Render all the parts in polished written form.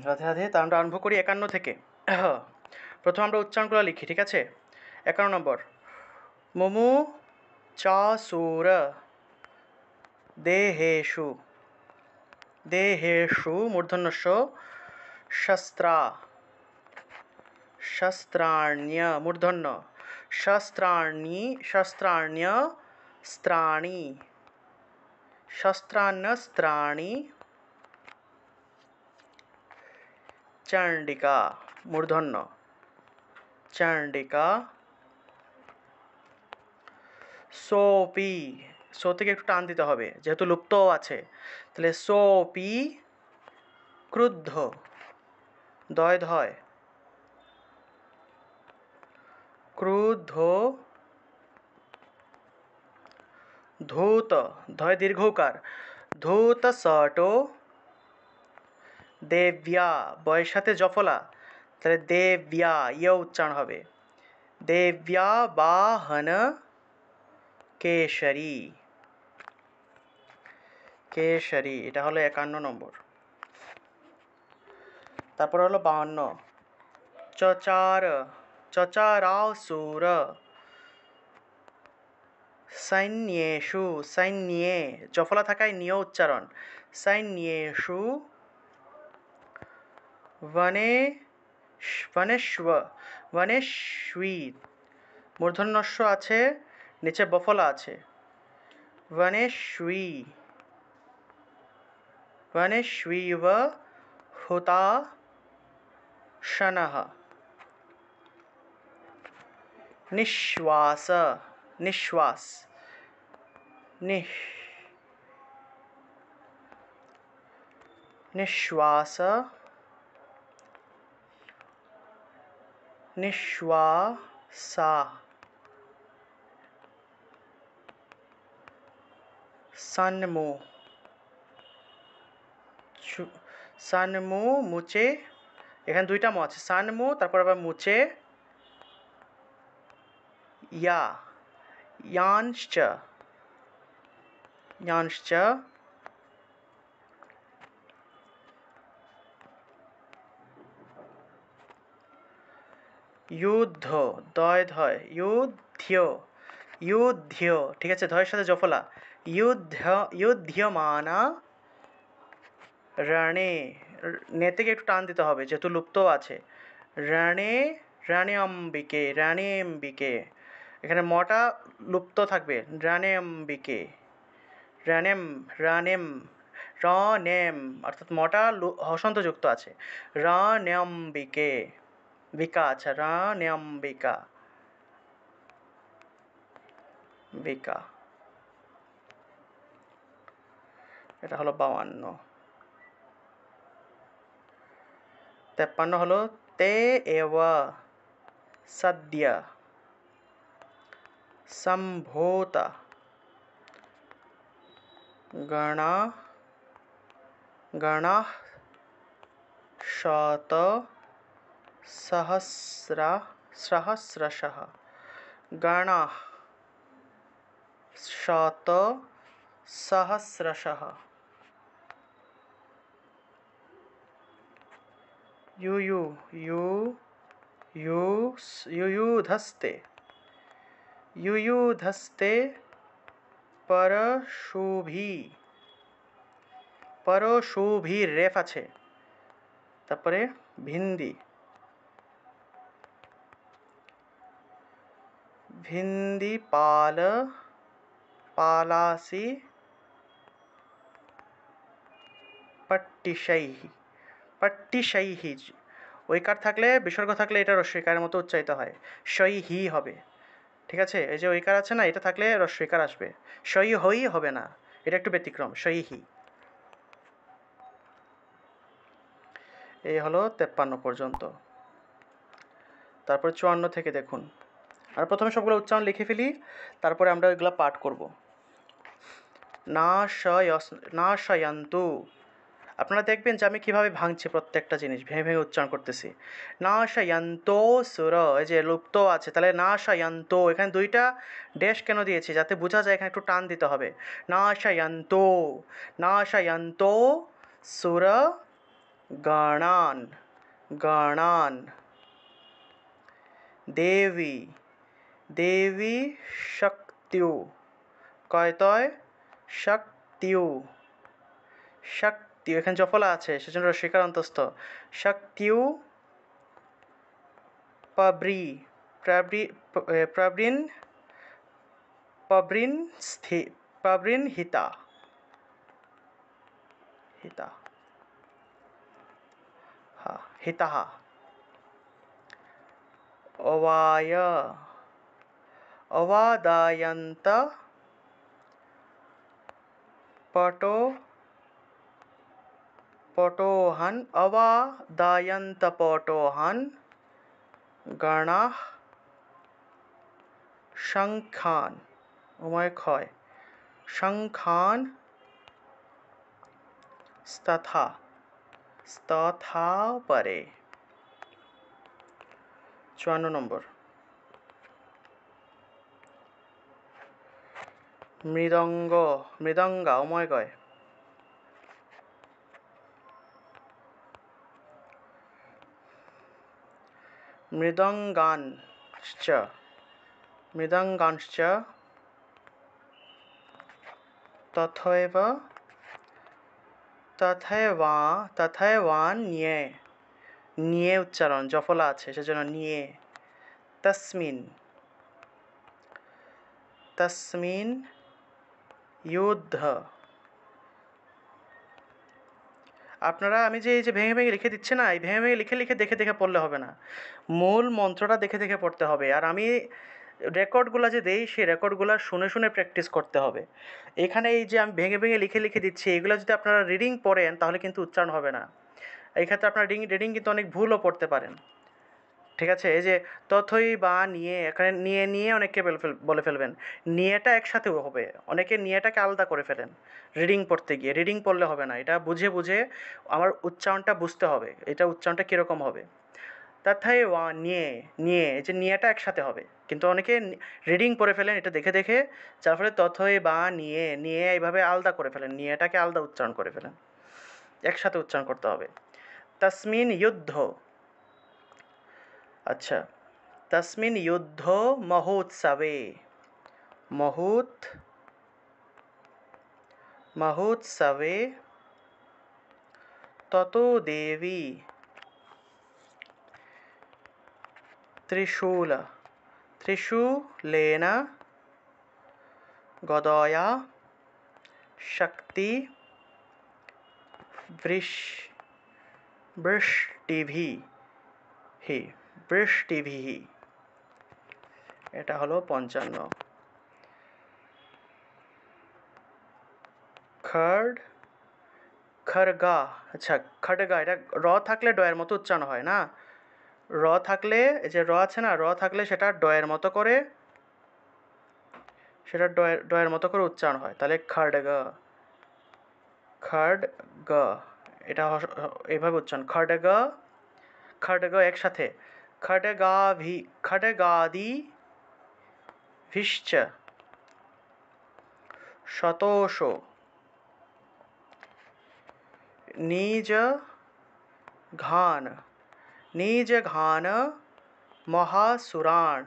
রাধে রাধে। তা আমরা আরম্ভ করি ৫১ থেকে। প্রথমে আমরা উচ্চারণগুলো লিখি, ঠিক আছে? ৫১ নম্বর, মুমু চাসুর দেহেষু, দেহেষু মূর্ধন্য ষ, শস্ত্রা, শস্ত্রাণ্য মূর্ধন্য, শস্ত্রাণি, শস্ত্রাণ্যস্ত্রাণি, শস্ত্রান্যস্ত্রাণি, চণ্ডিকা মূর্ধন্য, চণ্ডিকা, সোপি, সো থেকে একটু টান দিতে হবে যেহেতু লুপ্ত আছে, তাহলে সোপি, ক্রুদ্ধ, দয় ধয়, ক্রুদ্ধ, ধূত, ধয় দীর্ঘকার, ধূত সটো, দেব্যা, বয়ের সাথে জফলা, তাহলে দেব্যা, ইয়ে উচ্চারণ হবে, দেব্যা বাহন কেশরী, কেশরী, এটা হলো ৫১ নম্বর। তারপর হলো ৫২, চচার, চচারাসুর সৈন্যেষু, সৈন্যে, জফলা থাকায় নিয় উচ্চারণ, সৈন্যেষু বনে, বনেষ্ব, বনেষ্বী, মূর্ধন্যস্ব আছে, নিচে বফলা আছে, বনেষ্বী, বনেষ্বীব হুতাশনঃ, নিঃশ্বাস, নিঃশ্বাস, নিঃশ্বাস, নিঃশ্বাসা, সন্মু, সন্মু মুচে, এখানে দুইটা মু আছে, সন্মু তারপর আবার মুচে, ইয়া, ইয়াঞ্চ, ইয়াঞ্চ, যুদ্ধ, দয় ধয়, যুদ্ধ, যুদ্ধ, ঠিক আছে, ধয়ের সাথে জফলা, যুদ্ধ, যুদ্ধমানা রণে, নে থেকে একটু টান দিতে হবে যেহেতু লুপ্ত আছে, রণে, রণেম্বিকে, রণেম্বিকে, এখানে মটা লুপ্ত থাকবে, রণেম্বিকে, রণেম, রণেম, রনেম, অর্থাৎ মটা হসন্তযুক্ত আছে, রণেম্বিকে, বিকা আছে, রণেম্বিকা, বিকা, এটা হলো ৫২। ৫৩ হলো তে এব সদ্য সম্ভূত গণা, গণাঃ শত সহস্রা, সহস্রশঃ, গণাঃ শত সহস্রশঃ, युयु, युयुधस्ते, युयुधस्ते परशुभि, परशुভি রেফ আছে, তারপরে ভিন্দি, ভিন্দি পাল, পালাসি, পট্টিশৈহি, পট্টিশৈহি, ঐকার থাকলে, বিসর্গ থাকলে এটা রস্বইকারের মতো উচ্চারিত হয়, শৈহি হবে, ঠিক আছে? এই যে ঐকার আছে না, এটা থাকলে রস্বইকার আসবে, শৈ হই হবে না, এটা একটু ব্যতিক্রম, শৈহি। এই হলো ৫৩ পর্যন্ত। তারপরে ৫৪ থেকে দেখুন, আর প্রথমে সবগুলো উচ্চারণ লিখে ফেলি, তারপরে আমরা ওইগুলো পাঠ করব। নাশয়ন্তু, আপনারা দেখবেন যে আমি কীভাবে ভাঙছি প্রত্যেকটা জিনিস, ভেঙে ভেঙে উচ্চারণ করতেছি। নাশয়ন্তো সুর, এই যে লুপ্ত আছে, তাহলে নাশয়ন্তো, এখানে দুইটা ড্যাশ কেন দিয়েছি, যাতে বোঝা যায় এখানে একটু টান দিতে হবে। নাশয়ন্তো, নাশয়ন্তো সুর গণান, গণান। দেবী, দেবী শক্তিউ, কয়তয়? শক্তিউ, শক্তিউ, এখানে জফলা আছে সেজন্য রস্বইকার অন্তস্থ। শক্তিউ পাব্রি, প্রাবৃ, প্রবৃণ, প্রবৃণ স্থি, প্রবৃণ হিতা, হিতা, হা, হিতাহ। অবায়, অবাদায়ন্ত পটো, পটোহন, অবাদায়ন্ত পটোহন গণাঃ শঙ্খান, উময় ক্ষয়, শঙ্খান স্তথা, স্তথা পরে। 54 নম্বর। মৃদঙ্গ, মৃদঙ্গা, উময় গয়। মৃদঙ্গাঞ্চ, মৃদঙ্গাঞ্চ তথৈব, তথৈবা, তথৈবান্যে, নিয়ে উচ্চারণ, জফলা আছে সেজন্য নিয়ে। তস্মিন, তস্মিন যুদ্ধ। আপনারা আমি যে এই যে ভেঙে ভেঙে লিখে দিচ্ছি না, এই ভেঙে ভেঙে লিখে লিখে দেখে দেখে পড়লে হবে না, মূল মন্ত্রটা দেখে দেখে পড়তে হবে। আর আমি রেকর্ডগুলো যে দেই সেই রেকর্ডগুলো শুনে শুনে প্র্যাকটিস করতে হবে। এখানে এই যে আমি ভেঙে ভেঙে লিখে লিখে দিচ্ছি, এগুলো যদি আপনারা রিডিং পড়েন তাহলে কিন্তু উচ্চারণ হবে না। এই ক্ষেত্রে আপনারা রিডিং কিন্তু অনেক ভুলও পড়তে পারেন। ঠিক আছে, এই যে তথই বা নিয়ে, এখানে নিয়ে নিয়ে অনেকে বলে ফেলবেন, নিয়েটা একসাথেও হবে, অনেকে নিয়েটাকে আলাদা করে ফেলেন রিডিং পড়তে গিয়ে। রিডিং পড়লে হবে না, এটা বুঝে বুঝে আমার উচ্চারণটা বুঝতে হবে, এটা উচ্চারণটা কীরকম হবে। তথায় ওয়া নিয়ে, নিয়ে, এই যে নিয়েটা একসাথে হবে, কিন্তু অনেকে রিডিং পড়ে ফেলেন এটা দেখে দেখে, যার ফলে তথই বা নিয়ে, নিয়ে এইভাবে আলাদা করে ফেলেন, নিয়েটাকে আলাদা উচ্চারণ করে ফেলেন, একসাথে উচ্চারণ করতে হবে। তস্মিন যুদ্ধ, আচ্ছা, তস্মিন যুদ্ধ মহোৎসবে, মহোৎ, মহোৎসবে ততো দেবী ত্রিশূল, ত্রিশূলেন গদয়া শক্তি বৃষ্টিভিঃ, বৃষ্টিভিঃ। এটা হলো 55। খড়, খড়গা, আচ্ছা খড়গা, এটা র থাকলে ডয়ের মতো উচ্চারণ হয় না, র থাকলে, এই যে র আছে না, র থাকলে সেটা ডয়ের মতো করে, সেটা ডয়ের মতো করে উচ্চারণ হয়, তাহলে খড়গা, খড়গা, এটা এইভাবে উচ্চারণ, খড়গা, খড়গা একসাথে, খড়গাভি, খড়গাদি ভিশ্চ শতোষ নিজ ঘান, নিজ ঘান মহাসুরান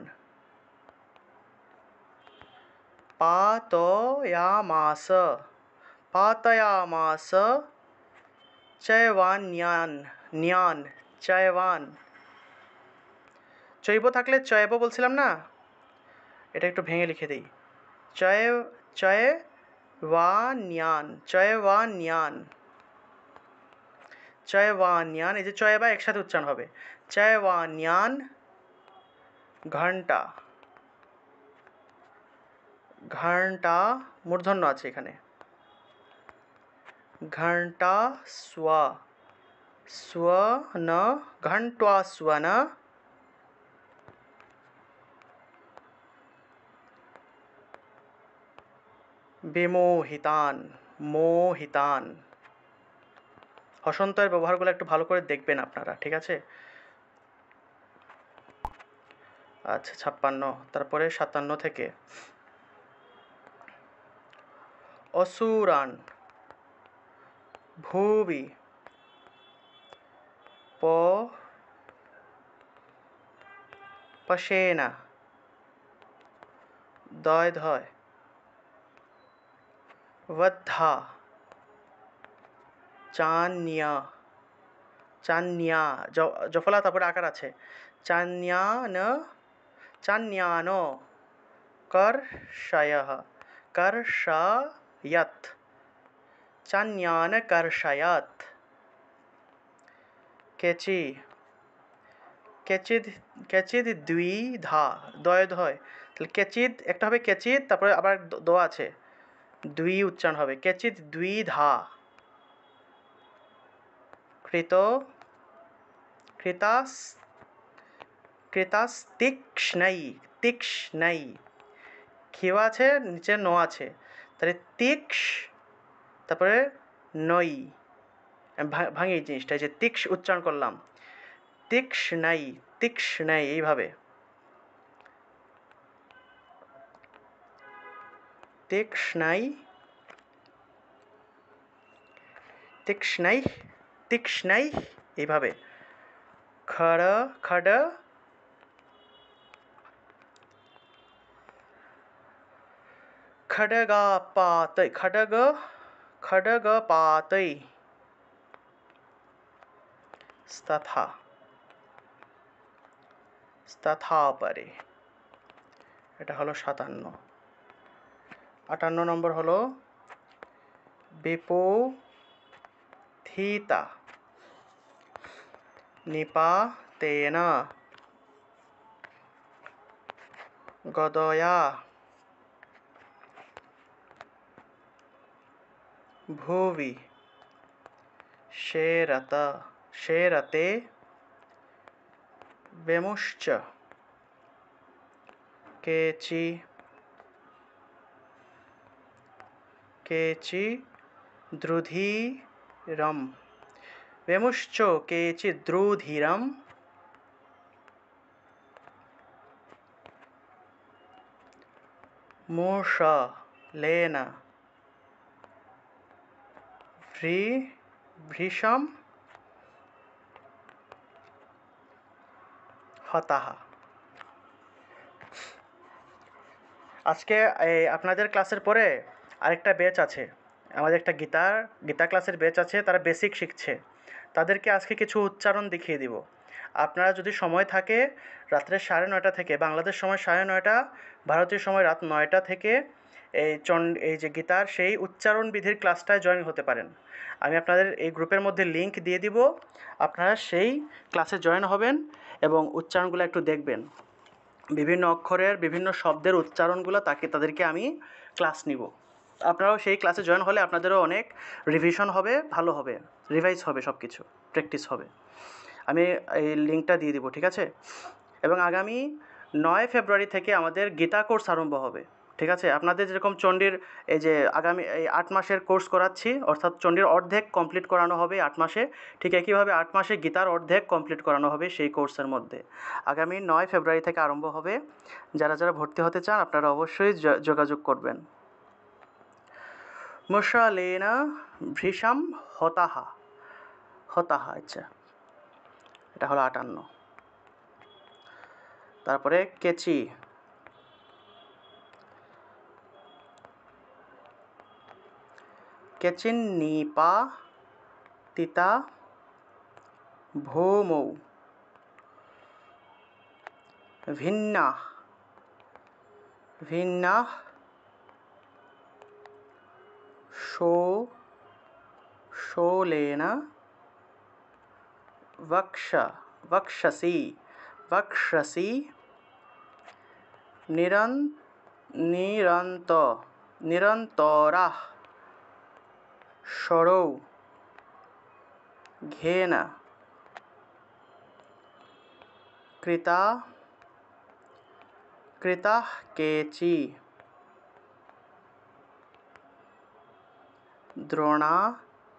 পাতয়ামাস, পাতয়ামাস চৈবান্যান, ন্যান, চৈবান, চৈব থাকলে চৈব বলছিলাম না, এটা একটু ভেঙে লিখে দিই, চয়, চৈবান্যান, চৈবান্যান, চৈবান্যান, এই যে চয়বা একসাথে উচ্চারণ হবে, চৈবান্যান ঘন্টা, ঘন্টা মূর্ধন্য আছে এখানে, ঘন্টা স্বা, স্বন, ঘন্টা স্বন বিমোহিতান, মোহিতান। হসন্তের ব্যবহারগুলো একটু ভালো করে দেখবেন আপনারা, ঠিক আছে। আচ্ছা 56, তারপরে 57 থেকে অসুরান ভুবি প পশেনা, দয় ধয়, वद्धा, চান্যা, চান্যা, জফলা তারপরে আকার আছে, চান্যান, চান্যান, কর্ষয়ः, কর্ষয়ৎ, চান্যান কর্ষয়ৎ, কেচি, কেচিদ, কেচিদ দ্বিধা, দয় ধয়, তাহলে কেচিদ একটা হবে কেচিদ, তারপরে আবার দ আছে, দ্বি উচ্চারণ হবে, কেচিদ দ্বিধা, কৃত, কৃতাস, কৃতাস্তীক্ষ্ণৈ, তীক্ষ্ণৈ, ক্ষিয় আছে নিচে ন আছে, তাহলে তীক্ষ, তারপরে নই, ভাঙি এই জিনিসটা, এই যে তীক্ষ উচ্চারণ করলাম, তীক্ষ্ণৈ, তীক্ষ্ণৈ, এইভাবে তীক্ষ্ণৈ, তীক্ষ্ণৈ, তীক্ষ্ণৈ, এইভাবে খড়, খড, खड्गापातै, खड्ग, खड्गपातै, स्तथा, स्तथापरे, এটা হলো 57। 58 নম্বর হলো বিপথিতা, নিপাতেন, গদয়া, ভুবি, शेरत, शेरते, वेमुश्च, केचि, केचि द्रुधिरम, वेमुश्च केचि द्रुधिरम, मूषलेन, ভৃশম, হতাহ। আজকে আপনাদের ক্লাসের পরে আরেকটা ব্যাচ আছে, আমাদের একটা গীতা ক্লাসের ব্যাচ আছে, তারা বেসিক শিখছে, তাদেরকে আজকে কিছু উচ্চারণ দেখিয়ে দিব। আপনারা যদি সময় থাকে রাত্রে 9:30 থেকে, বাংলাদেশ সময় 9:30, ভারতীয় সময় রাত 9টা থেকে এই যে গীতার সেই উচ্চারণ বিধির ক্লাসটায় জয়েন হতে পারেন। আমি আপনাদের এই গ্রুপের মধ্যে লিংক দিয়ে দিব, আপনারা সেই ক্লাসে জয়েন হবেন এবং উচ্চারণগুলো একটু দেখবেন, বিভিন্ন অক্ষরের বিভিন্ন শব্দের উচ্চারণগুলো তাদেরকে আমি ক্লাস নিব। আপনারাও সেই ক্লাসে জয়েন হলে আপনাদেরও অনেক রিভিশন হবে, ভালো হবে, রিভাইজ হবে, সব কিছু প্র্যাকটিস হবে। আমি এই লিঙ্কটা দিয়ে দিব, ঠিক আছে? এবং আগামী 9 ফেব্রুয়ারি থেকে আমাদের গীতা কোর্স আরম্ভ হবে, ঠিক আছে? আপনাদের যেরকম চণ্ডীর এই যে আগামী এই 8 মাসের কোর্স করাচ্ছি, অর্থাৎ চণ্ডীর অর্ধেক কমপ্লিট করানো হবে 8 মাসে, ঠিক একইভাবে 8 মাসে গীতার অর্ধেক কমপ্লিট করানো হবে সেই কোর্সের মধ্যে। আগামী 9 ফেব্রুয়ারি থেকে আরম্ভ হবে। যারা যারা ভর্তি হতে চান আপনারা অবশ্যই যোগাযোগ করবেন। মুষলেন ভৃশম হতাহ, হতাহ, আচ্ছা, এটা হলো 58। তারপরে কেচি, কেচিন নিপা তিতা ভৌমৌ, ভিন্না, ভিন্না শোলেন, वक्षसि, वक्षसि, निरन्तरः, षडौ, घेन, कृता, कृतः केचि, দ্রোণাজিতা,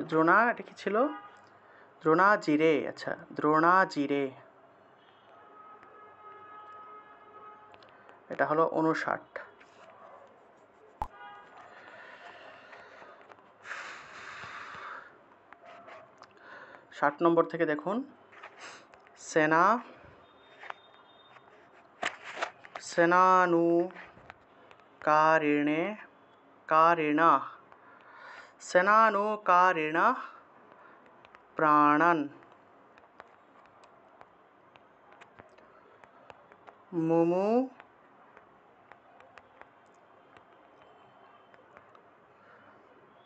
দ্রোণা, এটা কি ছিল? দ্রোণাজিরে, আচ্ছা, দ্রোণাজিরে, এটা হলো 59। 60 নম্বর থেকে দেখুন, সেনা, সেনানুকারিণে, কারিণः, সেনানুকারিণः প্রাণান, মুমু,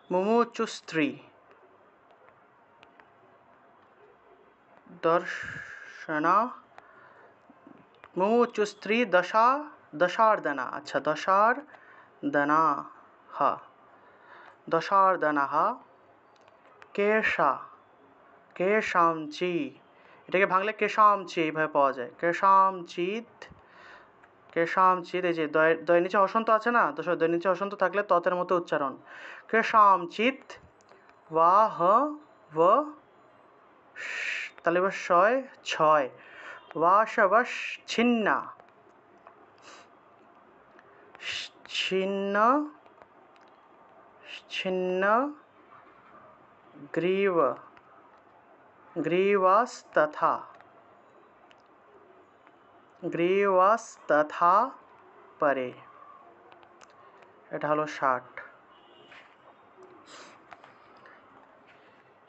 মুমুচুস্ত্রী দর্শনা, মুমুচুস্ত্রী দশার্দনা, আচ্ছা দশার্দনাः, দশার্দনাः কেশা, কেশামচি, এটাকে ভাঙলে কেশামচি এইভাবে পাওয়া যায়, কেশামচিত, কেশামচিত, এই যে দয়ের নিচে হসন্ত আছে না, তো দয়ের নিচে হসন্ত থাকলে ততের মতো উচ্চারণ, কেশামচিত ওয়াহ ও তাহলে ছয় ছয়, ওয়াশবশ ছিন্না, ছিন্ন, ছিন্ন গ্রীব, গ্রীবাস্তথা, গ্রীবাস্তথা পরে। এটা হলো 60।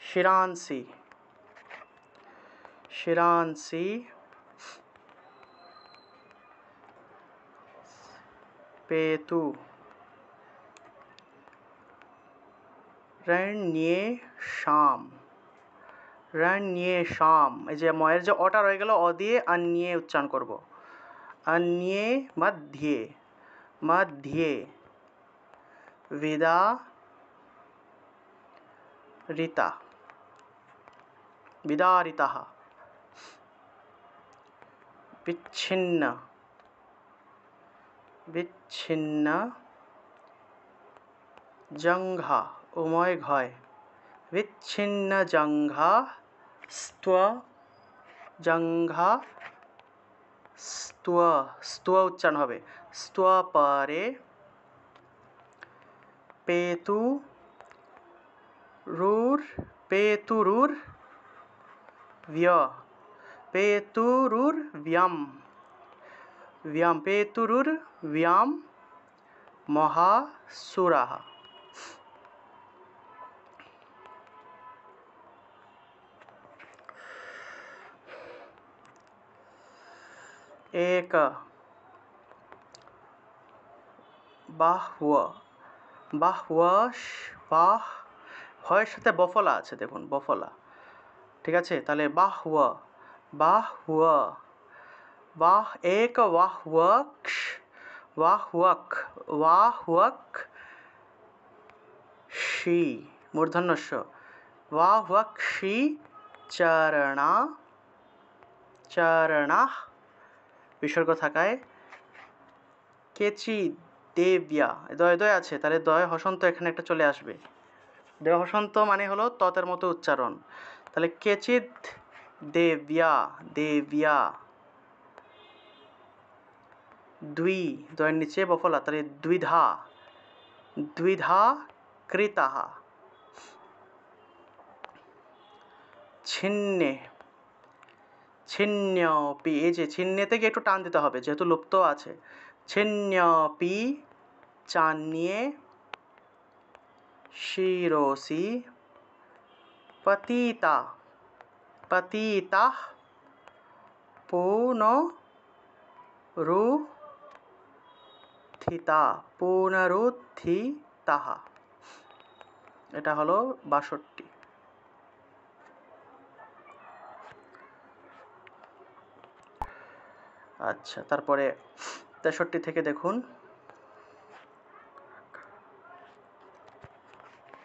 শিরাংসি, শিরাংসি পেতু, রণ্যেষাম, রণ্যেষাম, এই যে ময়ের যে অটা রয়ে গেল, অ দিয়ে অন্যে উচ্চারণ করব, অন্যে মধ্যে, মধ্যে বিদা রিতা, বিদারিতাः, বিচ্ছিন্ন, বিচ্ছিন্ন জঙ্ঘা, উময় ঘয়, বিচ্ছিন্ন জঙ্ঘা স্তব, জঙ্ঘা স্তব, স্তব উচ্চারণ হবে, স্তব পরে পেতু রুর, পেতুরুর ব্য, পেতুরুর ব্যম, ব্যম, পেতুরুর ব্যম মহাসুরাः। এক, বাহ্ব, বাহ্বশ, বাহ, ভয়ের সাথে বফলা আছে, দেখুন বফলা, ঠিক আছে, তাহলে বাহ্ব, বাহ্ব, বাহ, এক বাহ্বক্ষ, বাহ্বক, বাহ্বক শি, মূর্ধন্যস্য, বাহ্বক্ষি চরণা, চরণাঃ বিসর্গ থাকায় কেচি দেব্যা, দয় দয় আছে, তাহলে দয় হসন্ত এখানে একটা চলে আসবে, দয় হসন্ত মানে হলো ততের মতো উচ্চারণ, তাহলে কেচিদ দেব্যা, দেব্যা, দ্বি, দয়ের নিচে বফলা, তাহলে দ্বিধা, দ্বিধা কৃতাः, ছিন্নে, ছিন্ন্যপি, এই যে ছিন্নে থেকে একটু টান দিতে হবে যেহেতু লুপ্ত আছে, ছিন্ন্যপি চান্যে শিরোসি পতিতা, পতিতাঃ পুনরুত্থিতা, পুনরুত্থিতাः। এটা হলো 62। আচ্ছা, তারপরে 63 থেকে দেখুন,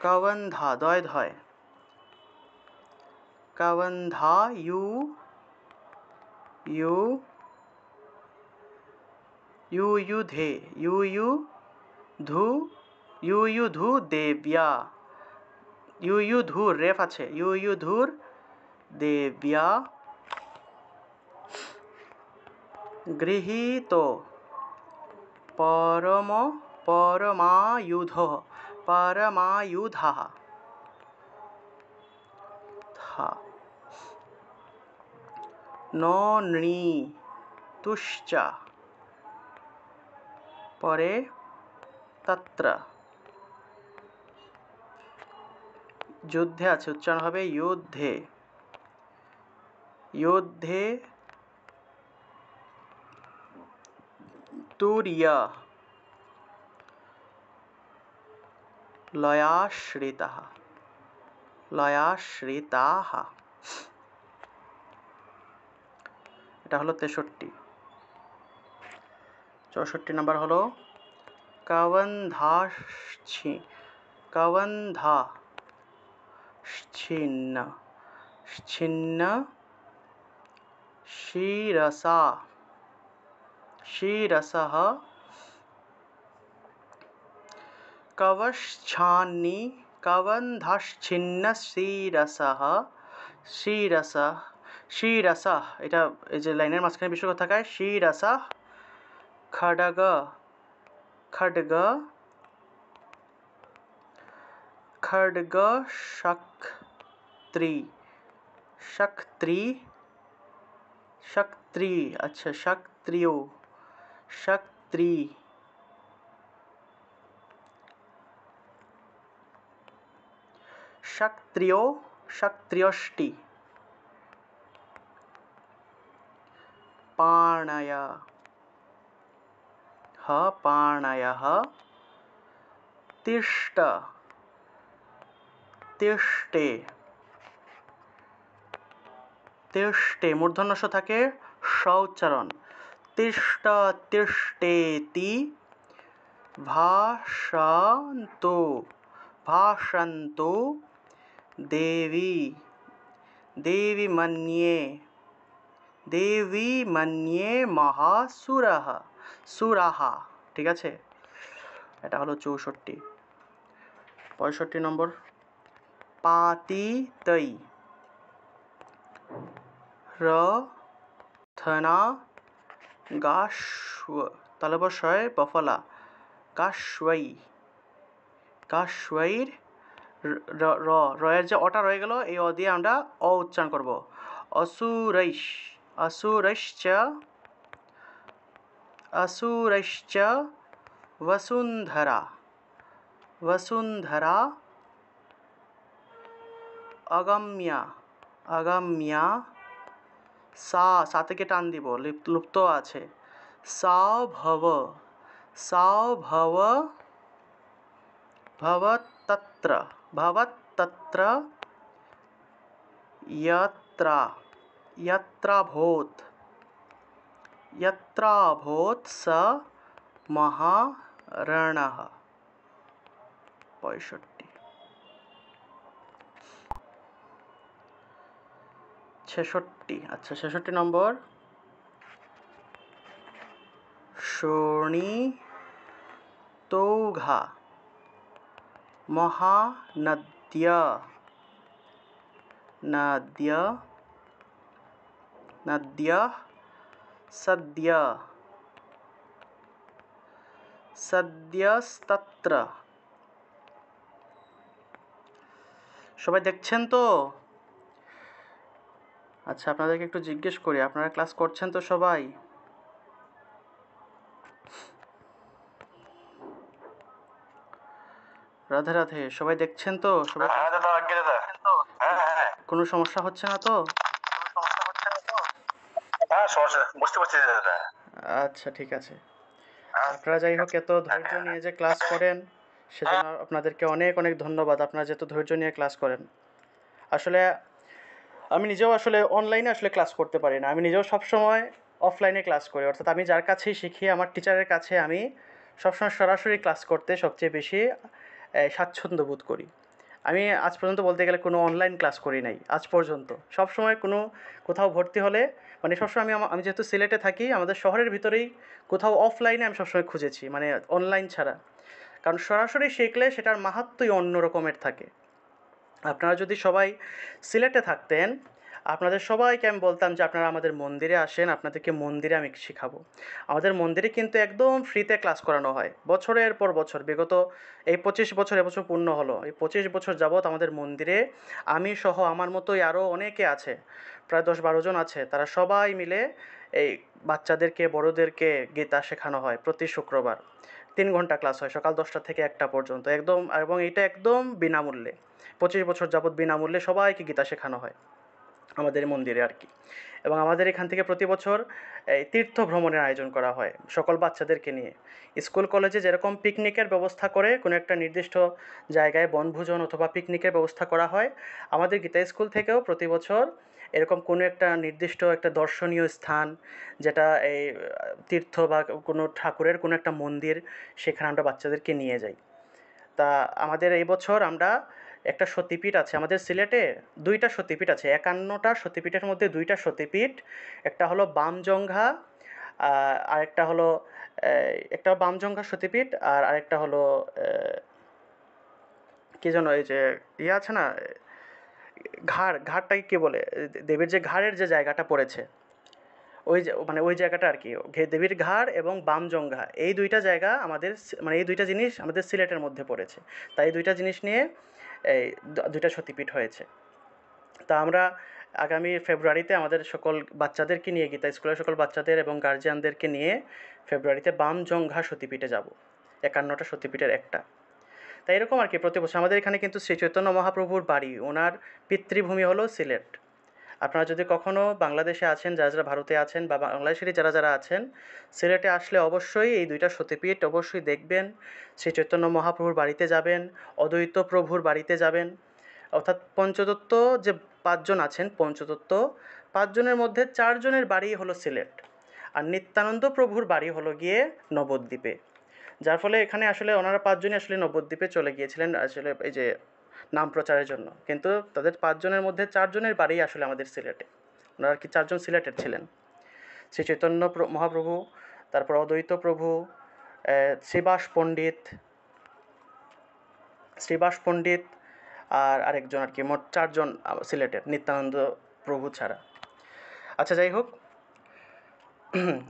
কবন্ধা, দয় ধয়, কবন্ধা ইউ, ইউ, ইউযুধে, ইউযুধু, ইউযুধু দেব্যা, ইউযুধুর রেফ আছে, ইউযুধুর দেব্যা গৃহীত, পরম, পরমায়ুধः, পরমায়ুধাः, থা नो णी तुश्च, পরে তত্র, যুদ্ধে আছে উচ্চারণ হবে যুদ্ধে, যুদ্ধে তুর্য, লয়াশ্রিতः, লয়াশ্রিতাः। এটা হলো 63। 64 নাম্বার হলো কবন্ধাশ্চি, কবন্ধা ছিন্ন, ছিন্ন শিরসা, শিরসः কবশ্চান্নি, কবন্ধাশ্চিন্ন শিরসः, শিরসः, শিরসः, এটা এই যে লাইনের মাঝখানে বিসর্গ থাকায় শিরসः খডগ, খডগ, খডগ শক্ত্রি, শক্ত্রি, শক্ত্রি, আচ্ছা শক্ত্রিয়, শক্ত্রি, क्षत्रियो, क्षत्रियष्टि, पाणय, ह पाणयः, तिष्ठ, तिष्ठे, तिष्ठे मूर्धন্য ষ থাকে ষ উচ্চারণ, तिष्ठ तिष्ठेति, भाषन्तु, भाषन्तु देवी, देवी मन्ये, देवी मन्ये महासुरः, সুরাহ। ঠিক আছে, এটা হলো 64। 65 নম্বর পাতিতৈ, রথনা গাশ্ব, তালবশয় বফলা, গাশ্বৈ, গাশ্বৈর, রয়ের যে অটা রয়ে গেল এই অ দিয়ে আমরা অ উচ্চারণ করব, অসুরৈশ, অসুরৈশ্চ, অসুরৈশ্চ वसुंधरा, वसुंधरा अगम्य, अगम्य सा, सा থেকে টান দিব লুপ্ত আছে, সাও ভব, সাও ভব, ভবতত্র, ভবতত্র यत्र, यत्र भूत, यत्र भूत स महारणः। 65। 66, আচ্ছা 66 নম্বর শোণিতৌঘা মহানদ্য, নদ্য, নদ্য সদ্য, সদ্যস্তত্র। সবাই দেখছেন তো? আচ্ছা আপনাদেরকে একটু জিজ্ঞেস করি, আপনারা ক্লাস করছেন তো সবাই? রাধে রাধে, সবাই দেখছেন তো? সবাই কোনো সমস্যা হচ্ছে না তো? আচ্ছা ঠিক আছে। আপনারা যাই হোক এত ধৈর্য নিয়ে যে ক্লাস করেন সেজন্য আপনাদেরকে অনেক অনেক ধন্যবাদ। আপনারা যে এত ধৈর্য নিয়ে ক্লাস করেন। আসলে আমি নিজেও আসলে অনলাইনে আসলে ক্লাস করতে পারি না, আমি নিজেও সবসময় অফলাইনে ক্লাস করি, অর্থাৎ আমি যার কাছেই শিখি আমার টিচারের কাছে আমি সবসময় সরাসরি ক্লাস করতে সবচেয়ে বেশি স্বাচ্ছন্দ্য বোধ করি। আমি আজ পর্যন্ত বলতে গেলে কোনো অনলাইন ক্লাস করি নাই আজ পর্যন্ত। সবসময় কোনো কোথাও ভর্তি হলে মানে সবসময় আমি যেহেতু সিলেটে থাকি, আমাদের শহরের ভিতরেই কোথাও অফলাইনে আমি সবসময় খুঁজেছি, মানে অনলাইন ছাড়া। কারণ সরাসরি শিখলে সেটার মাহাত্ম্যই অন্য রকমের থাকে। আপনারা যদি সবাই সিলেটে থাকতেন আপনাদের সবাইকে আমি বলতাম যে আপনারা আমাদের মন্দিরে আসেন, আপনাদেরকে মন্দিরে আমি শিখাবো। আমাদের মন্দিরে কিন্তু একদম ফ্রিতে ক্লাস করানো হয় বছরের পর বছর। বিগত এই 25 বছর, এবছর পূর্ণ হলো। এই 25 বছর যাবৎ আমাদের মন্দিরে আমি সহ আমার মতোই আরও অনেকে আছে, প্রায় 10-12 জন আছে, তারা সবাই মিলে এই বাচ্চাদেরকে বড়োদেরকে গীতা শেখানো হয় প্রতি শুক্রবার। 3 ঘন্টা ক্লাস হয়, সকাল 10টা থেকে 1টা পর্যন্ত, একদম, এবং এটা একদম বিনামূল্যে। 25 বছর যাবৎ বিনামূল্যে সবাইকে গীতা শেখানো হয় আমাদের মন্দিরে আর কি। এবং আমাদের এখান থেকে প্রতি বছর এই তীর্থ ভ্রমণের আয়োজন করা হয় সকল বাচ্চাদেরকে নিয়ে। স্কুল কলেজে যেরকম পিকনিকের ব্যবস্থা করে কোনো একটা নির্দিষ্ট জায়গায় বনভোজন অথবা পিকনিকের ব্যবস্থা করা হয়, আমাদের গীতা স্কুল থেকেও প্রতি বছর এরকম কোনো একটা নির্দিষ্ট একটা দর্শনীয় স্থান, যেটা এই তীর্থ বা কোনো ঠাকুরের কোনো একটা মন্দির, সেখানে আমরা বাচ্চাদেরকে নিয়ে যাই। তা আমাদের এই বছর আমরা একটা সতীপীঠ আছে আমাদের সিলেটে, 2টা সতীপীঠ আছে, 51টা সতীপীঠের মধ্যে 2টা সতীপীঠ। একটা হলো বামজংঘা, আরেকটা হলো একটা বামজংঘা সতীপীঠ, আর আরেকটা হলো কি যেন, এই যে ইয়ে আছে না, ঘাড়টাকে কি বলে, দেবীর যে ঘাড়ের যে জায়গাটা পড়েছে, ওই যে মানে ওই জায়গাটা আর কি, দেবীর ঘাড় এবং বামজংঘা, এই 2টা জায়গা আমাদের মানে এই 2টা জিনিস আমাদের সিলেটের মধ্যে পড়েছে। তাই এই 2টা জিনিস নিয়ে এই 2টা সতীপীঠ হয়েছে। তা আমরা আগামী ফেব্রুয়ারিতে আমাদের সকল বাচ্চাদেরকে নিয়ে, গীতা স্কুলের সকল বাচ্চাদের এবং গার্জিয়ানদেরকে নিয়ে ফেব্রুয়ারিতে বামজংঘা সতীপীঠে যাব, 51টা সতীপীঠের একটা। তাই এরকম আর কি প্রতি বছর আমাদের এখানে কিন্তু শ্রী চৈতন্য মহাপ্রভুর বাড়ি, ওনার পিতৃভূমি হলো সিলেট। আপনারা যদি কখনও বাংলাদেশে আছেন, যারা যারা ভারতে আছেন, বা বাংলাদেশেরই যারা যারা আছেন, সিলেটে আসলে অবশ্যই এই 2টা সতীপীঠ অবশ্যই দেখবেন। শ্রী চৈতন্য মহাপ্রভুর বাড়িতে যাবেন, অদ্বৈত প্রভুর বাড়িতে যাবেন, অর্থাৎ পঞ্চতত্ত্ব যে 5 জন আছেন, পঞ্চতত্ত্ব 5 জনের মধ্যে 4 জনের বাড়ি হলো সিলেট, আর নিত্যানন্দ প্রভুর বাড়ি হলো গিয়ে নবদ্বীপে। যার ফলে এখানে আসলে ওনারা 5 জনই আসলে নবদ্বীপে চলে গিয়েছিলেন আসলে এই যে নাম প্রচারের জন্য, কিন্তু তাদের 5 জনের মধ্যে 4 জনের বাড়ি আসলে আমাদের সিলেটে। ওনারা আর কি 4 জন সিলেটের ছিলেন, শ্রী চৈতন্য মহাপ্রভু, তারপর অদ্বৈত প্রভু, শ্রীবাস পণ্ডিত, শ্রীবাস পণ্ডিত, আর আরেকজন আর কি, মোট 4 জন সিলেটের, নিত্যানন্দ প্রভু ছাড়া। আচ্ছা, যাই হোক,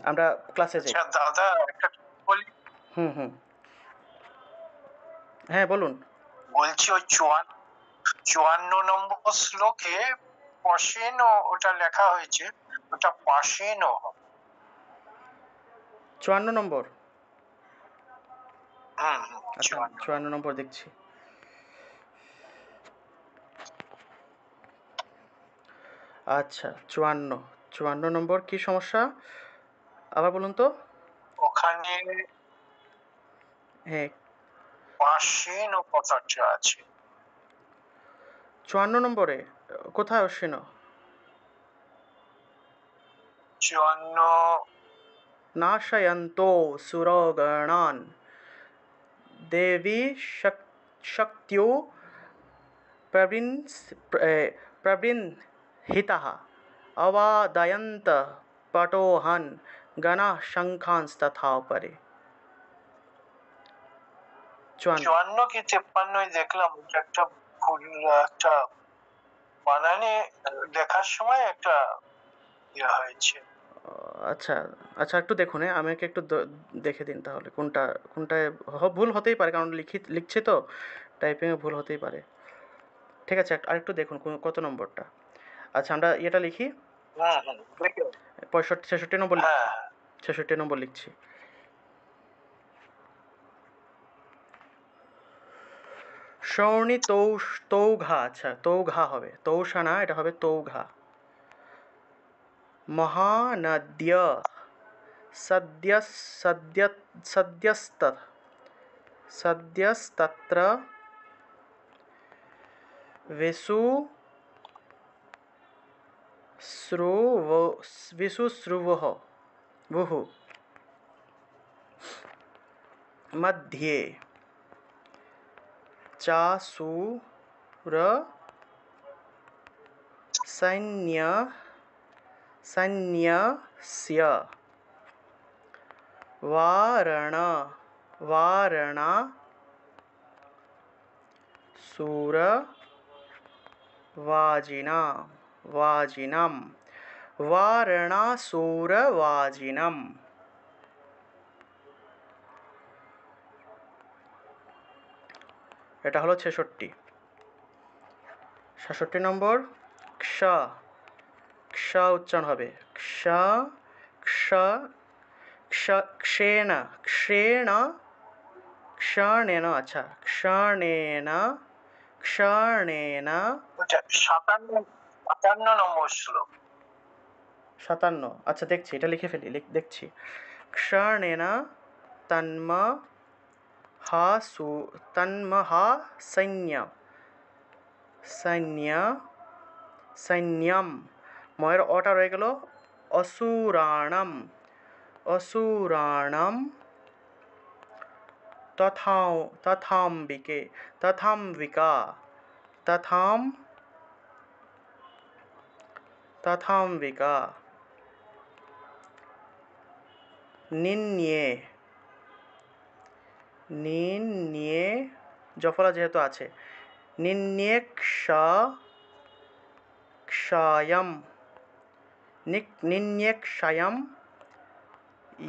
আমরা ক্লাসে যাই। আচ্ছা দাদা, একটা বলি। হুম হুম, হ্যাঁ বলুন। বলছি ওই 54 নম্বর শ্লোকে পশেন, ওটা লেখা হয়েছে, ওটা পাশেন। 54 নম্বর। হুম, আচ্ছা, 54 নম্বর দেখছি। আচ্ছা, 54 নম্বর কি সমস্যা আবার বলুন তো। ওখানে হ্যাঁ, পাশেন কথাটা আছে। 54 নম্বরে কোথায় অশ্বিন? 54। নাশয়ন্তো সুরগণান দেবী শক্ত্যো প্রবৃন্হিতাः অবাদয়ন্ত পটোহন গণাः শঙ্খাंस्तथा পরে। 54 কি 53 দেখলাম, ওটা একটা ভুল, একটা বানানে লেখার সময় একটা ইয়ে হয়েছে। আচ্ছা আচ্ছা, একটু দেখুন, আমাকে একটু দেখে দিন তাহলে কোনটা কোনটায় ভুল হতেই পারে, কারণ লিখছি তো, টাইপিংয়ে ভুল হতেই পারে। ঠিক আছে, আরেকটু দেখুন কত নম্বরটা। আচ্ছা, আমরা ইয়েটা লিখি, হুম হুম, 65-66 নম্বর লিখছি, হ্যাঁ 66 নম্বর লিখছি। শৌনি তৌঘা, আচ্ছা তৌঘা হবে, তৌষা না, এটা হবে তৌঘা। মহানদ্য সদ্য সদ্য সদ্যস্তত্র विशुश्रुवः मध्ये सैन्यस्य वारणा शूरवाजिना वाजिनम वारणासुरवाजिनम। এটা হলো 66। 67 নম্বর ক্ষ। ক্ষ উচ্চারণ হবে ক্ষ ক্ষ ক্ষ ক্ষেণ ক্ষেণ ক্ষণেন। আচ্ছা ক্ষণেন ক্ষণেন। ওটা 57 নম্বর শ্লোক। 57। আচ্ছা দেখছি, এটা লিখে ফেলি, দেখছি। ক্ষণেন তন্ম তন্মহা সৈন্য সৈন্য সৈন্যম। ময়ের অটা রয়ে গেল অসুরাণম অসুরাণম তথাম্বিকে তথাম্বিকা তথাম্বিকা। নিন্যে নিন্যে জফলা যেহেতু আছে, নিন্যে ক্ষায়ম নিন্যে ক্ষায়ম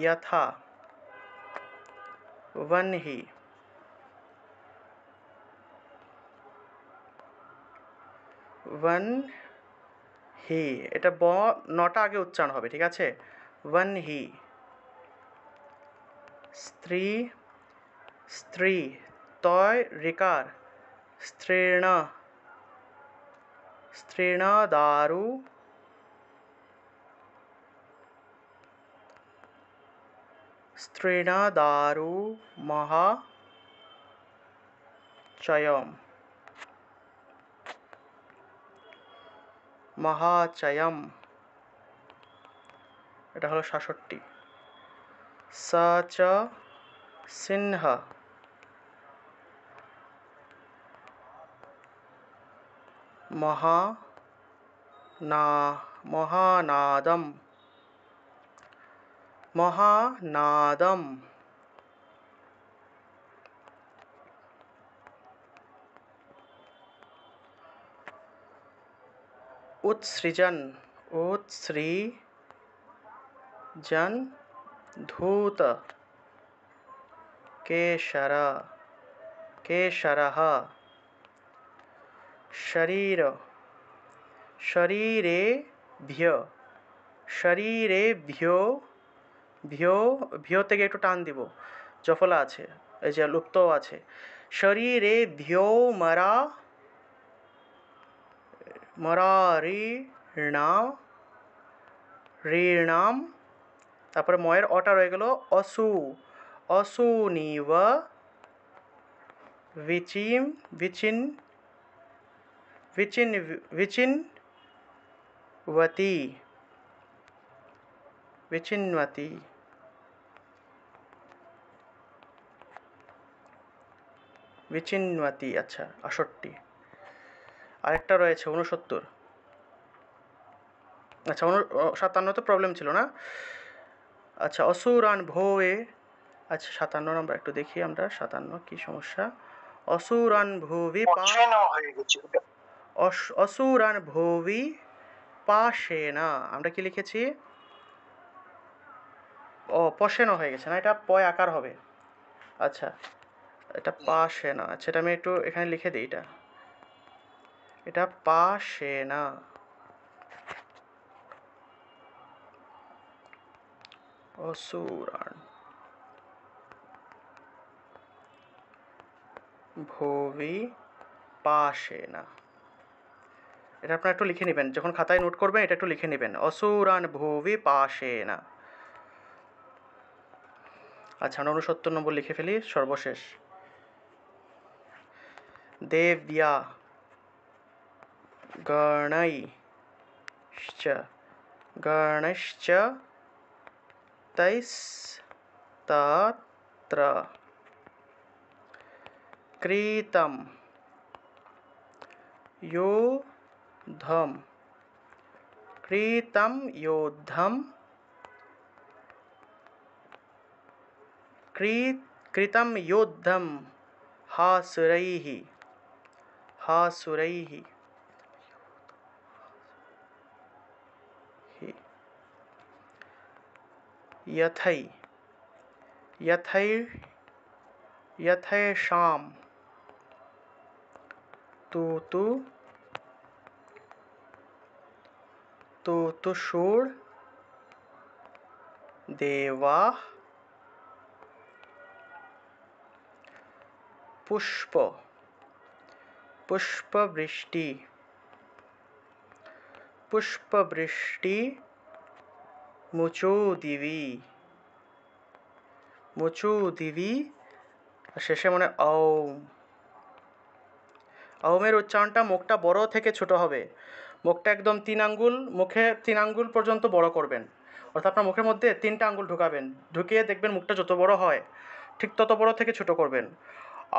यथा वन्हि वन्हि। এটা ব নটা আগে উচ্চারণ হবে, ঠিক আছে। वन्हि। স্ত্রী স্ত্রী তয় ঋকার স্ত্রীণ স্ত্রীণ দারু স্ত্রীণ দারু মহাচয়ম মহাচয়ম। এটা হলো 67। স চ সিংহ মহানাদম মহানাদম। उत्सृजन उत्सृजन धूत केशर केशरः शरीर शरीरेभ्य शरीरेभ्यो ভ্যো ভ্যো থেকে একটু টান দিব, জফলা আছে, এই যে লুপ্তও আছে। শরীরেভ্যো মরা ঋণাম। তারপরে ময়ের অটা রয়ে গেল অসুনিব विचिन्वती। विचिन्वती। আচ্ছা 68। আরেকটা রয়েছে 69। আচ্ছা 57 তো প্রবলেম ছিল না। আচ্ছা অসুরান ভোয়ে। আচ্ছা 57 নম্বর একটু দেখি আমরা, 57 কি সমস্যা। অসুরান ভুবি হয়ে গেছে ওটা। অসুরান ভুবি পাশেন। আমরা কি লিখেছি? ও পশেন হয়ে গেছে না, এটা পয় আকার হবে। আচ্ছা এটা পাশেন। আচ্ছা এটা আমি একটু এখানে লিখে দিই, এটা পাশেন। অসুরান ভুবি পাশেন। এটা আপনারা একটু লিখে নেবেন, যখন খাতায় নোট করবেন এটা একটু লিখে নেবেন, অসুরান ভুবি পাশেন। আচ্ছা 69 নম্বর লিখে ফেলি, সর্বশেষ। দেব্যা গণৈশ্চ তৈস্তত্র ক্রীতম योद्धम कृतं योद्धम हासुरैः यथै यथै यथैषां तु तु तुषुर् देवाः पुष्प पुष्पवृष्टि पुष्पवृष्टि मुचो दिवि শেষে মনে ওম। ওমের উচ্চারণটা মুখটা বড় থেকে ছোট হবে, মুখটা একদম 3 আঙ্গুল, মুখে 3 আঙ্গুল পর্যন্ত বড় করবেন, অর্থাৎ আপনার মুখের মধ্যে 3টা আঙ্গুল ঢুকাবেন, ঢুকিয়ে দেখবেন মুখটা যত বড় হয় ঠিক তত বড় থেকে ছোট করবেন।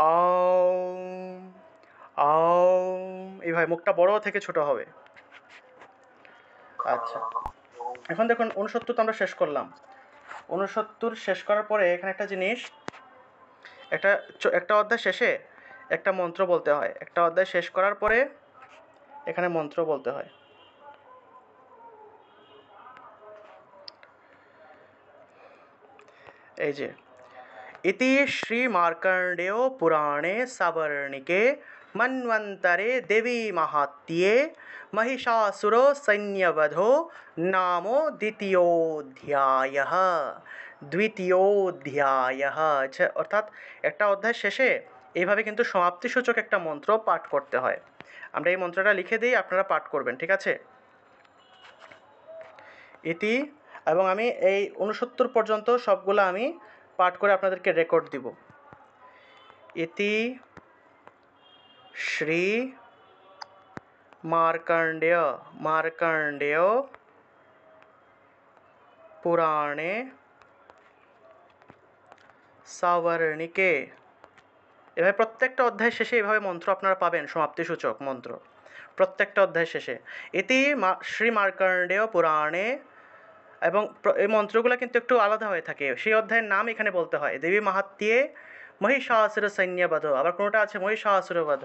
আওম আওম, এইভাবে মুখটা বড় থেকে ছোট হবে। আচ্ছা, এখন দেখুন 69 তো আমরা শেষ করলাম। 69 শেষ করার পরে এখানে একটা জিনিস, একটা অধ্যায় শেষে একটা মন্ত্র বলতে হয়, একটা অধ্যায় শেষ করার পরে এখানে মন্ত্র বলতে হয়। এই যে इति श्रीमार्कण्डेय पुराणे सवर्णिके मन्वन्तरे देवी माहात्म्ये महिषासुर सैन्यवधो नामो দ্বিতীয়োধ্যায়ः। আচ্ছা, অর্থাৎ একটা অধ্যায় শেষে এইভাবে কিন্তু সমাপ্তিসূচক একটা মন্ত্র পাঠ করতে হয়। আমরা এই মন্ত্রটা লিখে দিই, আপনারা পাঠ করবেন, ঠিক আছে? ইতি, এবং আমি এই 69 পর্যন্ত সবগুলো আমি পাঠ করে আপনাদেরকে রেকর্ড দিব। ইতি শ্রী মার্কণ্ডেয় পুরাণে সাবর্ণিকে, এভাবে প্রত্যেকটা অধ্যায় শেষে এভাবে মন্ত্র আপনারা পাবেন, সমাপ্তিসূচক মন্ত্র প্রত্যেকটা অধ্যায় শেষে। ইতি শ্রী মার্কণ্ডেয় পুরাণে, এবং এই মন্ত্রগুলো কিন্তু একটু আলাদা হয়ে থাকে, সেই অধ্যায়ের নাম এখানে বলতে হয়। দেবী মাহাত্ম্যে মহিষাসুর সৈন্যবধ, আবার কোনোটা আছে মহিষাসুর বধ,